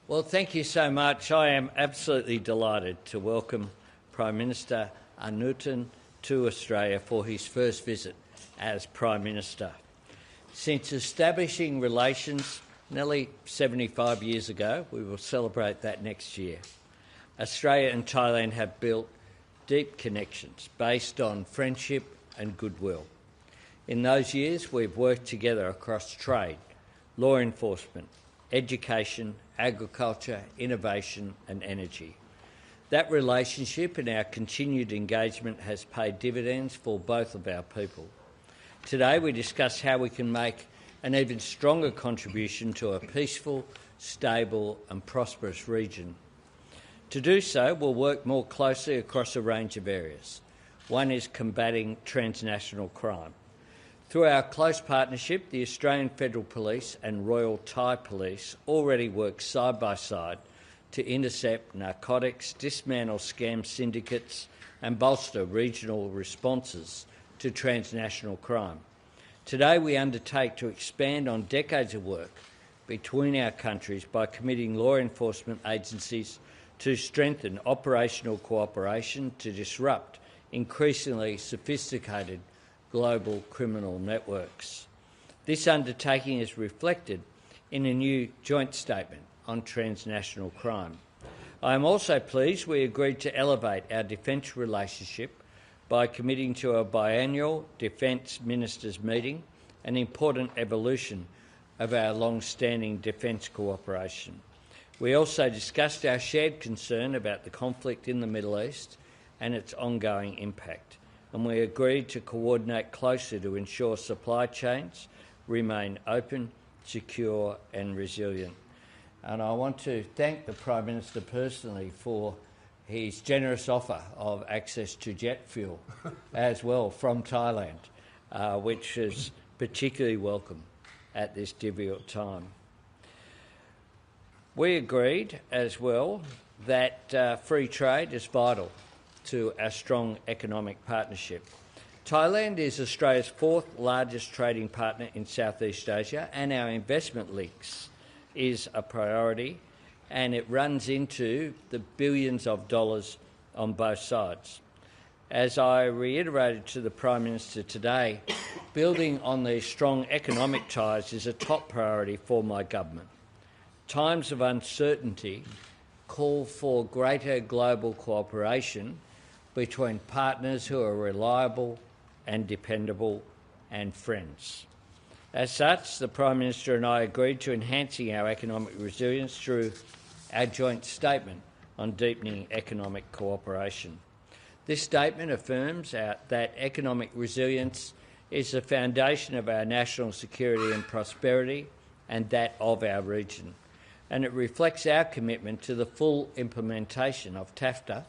Well, thank you so much. I am absolutely delighted to welcome Prime Minister Anutin to Australia for his first visit as Prime Minister. Since establishing relations nearly 75 years ago, we will celebrate that next year, Australia and Thailand have built deep connections based on friendship and goodwill. In those years, we've worked together across trade, law enforcement, education, agriculture, innovation and energy. That relationship and our continued engagement has paid dividends for both of our people. Today we discuss how we can make an even stronger contribution to a peaceful, stable and prosperous region. To do so, we'll work more closely across a range of areas. One is combating transnational crime. Through our close partnership, the Australian Federal Police and Royal Thai Police already work side by side to intercept narcotics, dismantle scam syndicates and bolster regional responses to transnational crime. Today we undertake to expand on decades of work between our countries by committing law enforcement agencies to strengthen operational cooperation to disrupt increasingly sophisticated global criminal networks. This undertaking is reflected in a new joint statement on transnational crime. I am also pleased we agreed to elevate our defence relationship by committing to a biannual Defence Ministers meeting, an important evolution of our long-standing defence cooperation. We also discussed our shared concern about the conflict in the Middle East and its ongoing impact, and we agreed to coordinate closely to ensure supply chains remain open, secure and resilient. And I want to thank the Prime Minister personally for his generous offer of access to jet fuel as well from Thailand, which is particularly welcome at this difficult time. We agreed as well that free trade is vital to our strong economic partnership. Thailand is Australia's fourth largest trading partner in Southeast Asia, and our investment links is a priority, and it runs into the billions of dollars on both sides. As I reiterated to the Prime Minister today, building on these strong economic ties is a top priority for my government. Times of uncertainty call for greater global cooperation between partners who are reliable and dependable and friends. As such, the Prime Minister and I agreed to enhancing our economic resilience through our joint statement on deepening economic cooperation. This statement affirms that economic resilience is the foundation of our national security and prosperity and that of our region, and it reflects our commitment to the full implementation of TAFTA,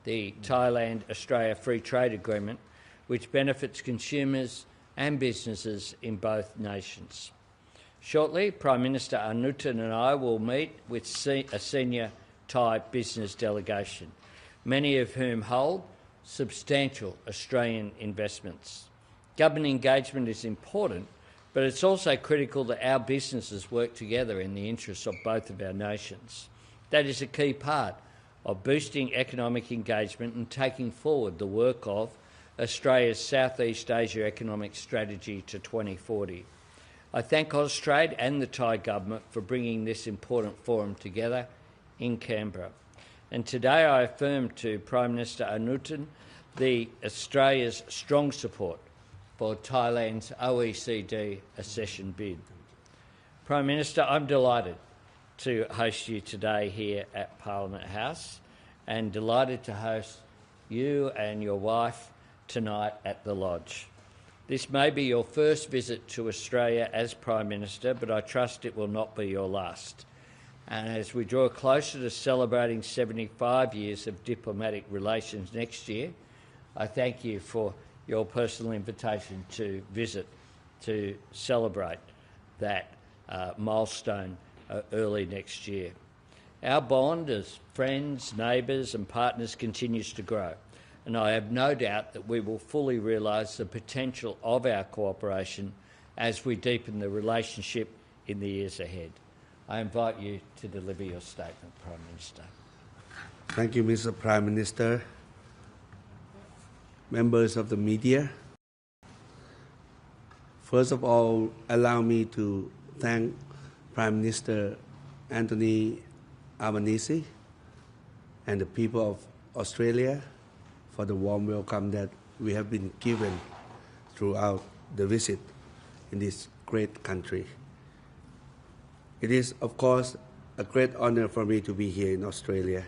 the Thailand-Australia Free Trade Agreement, which benefits consumers and businesses in both nations. Shortly, Prime Minister Anutin and I will meet with a senior Thai business delegation, many of whom hold substantial Australian investments. Government engagement is important, but it's also critical that our businesses work together in the interests of both of our nations. That is a key part of boosting economic engagement and taking forward the work of Australia's Southeast Asia Economic Strategy to 2040. I thank Austrade and the Thai government for bringing this important forum together in Canberra. And today I affirm to Prime Minister Anutin Australia's strong support for Thailand's OECD accession bid. Prime Minister, I'm delighted to host you today here at Parliament House and delighted to host you and your wife tonight at the Lodge. This may be your first visit to Australia as Prime Minister, but I trust it will not be your last. And as we draw closer to celebrating 75 years of diplomatic relations next year, I thank you for your personal invitation to visit to celebrate that milestone early next year. Our bond as friends, neighbours and partners continues to grow, and I have no doubt that we will fully realise the potential of our cooperation as we deepen the relationship in the years ahead. I invite you to deliver your statement, Prime Minister. Thank you, Mr. Prime Minister, members of the media. First of all, allow me to thank Prime Minister Anthony Albanese and the people of Australia for the warm welcome that we have been given throughout the visit in this great country. It is, of course, a great honor for me to be here in Australia.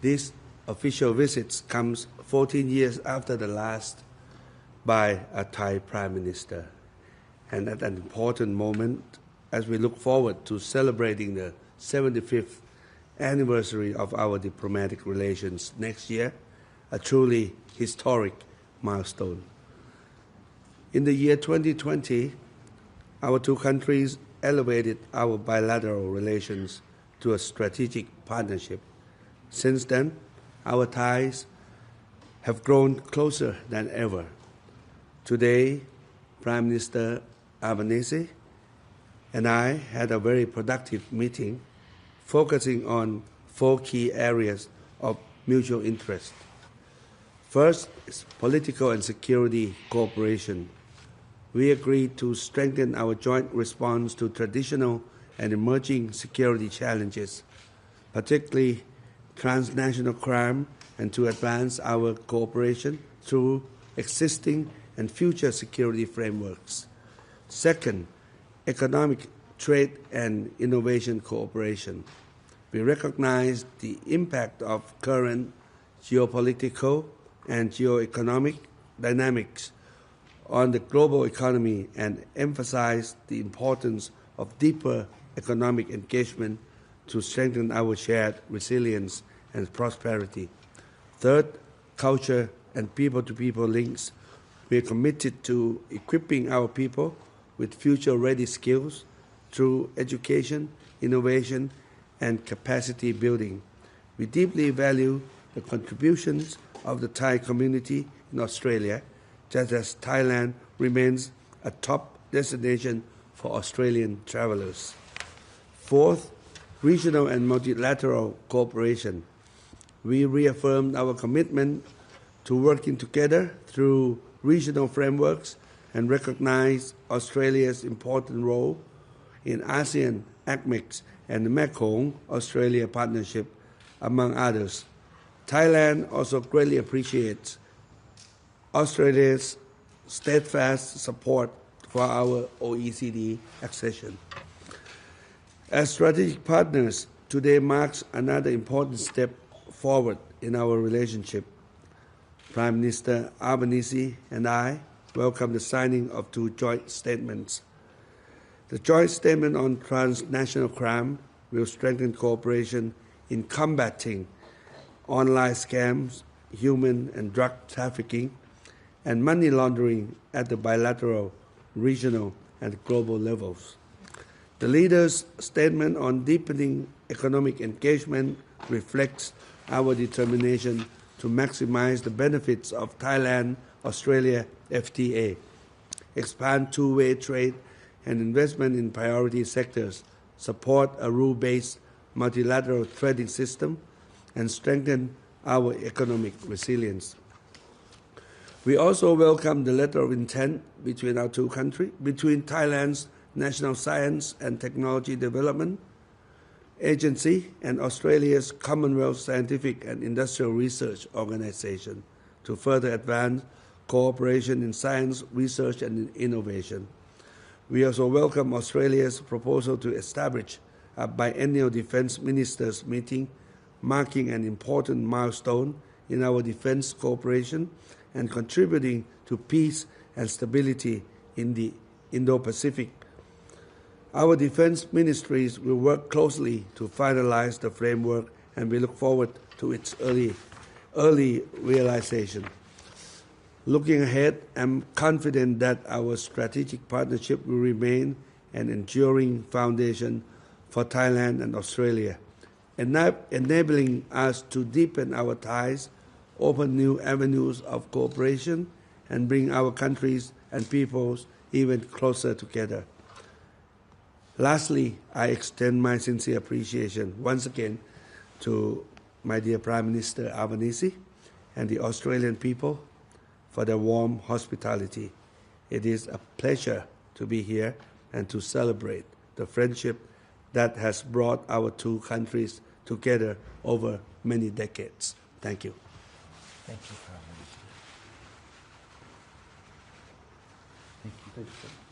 This official visit comes 14 years after the last by a Thai Prime Minister, and at an important moment as we look forward to celebrating the 75th anniversary of our diplomatic relations next year, a truly historic milestone. In the year 2020, our two countries elevated our bilateral relations to a strategic partnership. Since then, our ties have grown closer than ever. Today, Prime Minister Albanese and I had a very productive meeting focusing on 4 key areas of mutual interest. First is political and security cooperation. We agreed to strengthen our joint response to traditional and emerging security challenges, particularly transnational crime, and to advance our cooperation through existing and future security frameworks. Second, economic, trade and innovation cooperation. We recognize the impact of current geopolitical and geoeconomic dynamics on the global economy and emphasize the importance of deeper economic engagement to strengthen our shared resilience and prosperity. Third, culture and people-to-people links. We are committed to equipping our people with future-ready skills through education, innovation, and capacity building. We deeply value the contributions of the Thai community in Australia, just as Thailand remains a top destination for Australian travelers. Fourth, regional and multilateral cooperation. We reaffirmed our commitment to working together through regional frameworks and recognize Australia's important role in ASEAN, ACMEX, and the Mekong-Australia Partnership, among others. Thailand also greatly appreciates Australia's steadfast support for our OECD accession. As strategic partners, today marks another important step forward in our relationship. Prime Minister Albanese and I welcome the signing of 2 joint statements. The joint statement on transnational crime will strengthen cooperation in combating online scams, human and drug trafficking, and money laundering at the bilateral, regional, and global levels. The leaders' statement on deepening economic engagement reflects our determination to maximize the benefits of Thailand-Australia FTA, expand two-way trade and investment in priority sectors, support a rule-based multilateral trading system, and strengthen our economic resilience. We also welcome the letter of intent between our two countries, between Thailand's National Science and Technology Development Agency and Australia's Commonwealth Scientific and Industrial Research Organisation to further advance cooperation in science, research and innovation. We also welcome Australia's proposal to establish a biennial defence ministers meeting, marking an important milestone in our defence cooperation and contributing to peace and stability in the Indo-Pacific. Our defence ministries will work closely to finalize the framework, and we look forward to its early realization. Looking ahead, I'm confident that our strategic partnership will remain an enduring foundation for Thailand and Australia, enabling us to deepen our ties, open new avenues of cooperation, and bring our countries and peoples even closer together. Lastly, I extend my sincere appreciation once again to my dear Prime Minister Albanese and the Australian people for their warm hospitality. It is a pleasure to be here and to celebrate the friendship that has brought our two countries together over many decades. Thank you. Thank you, Prime Minister. Thank you.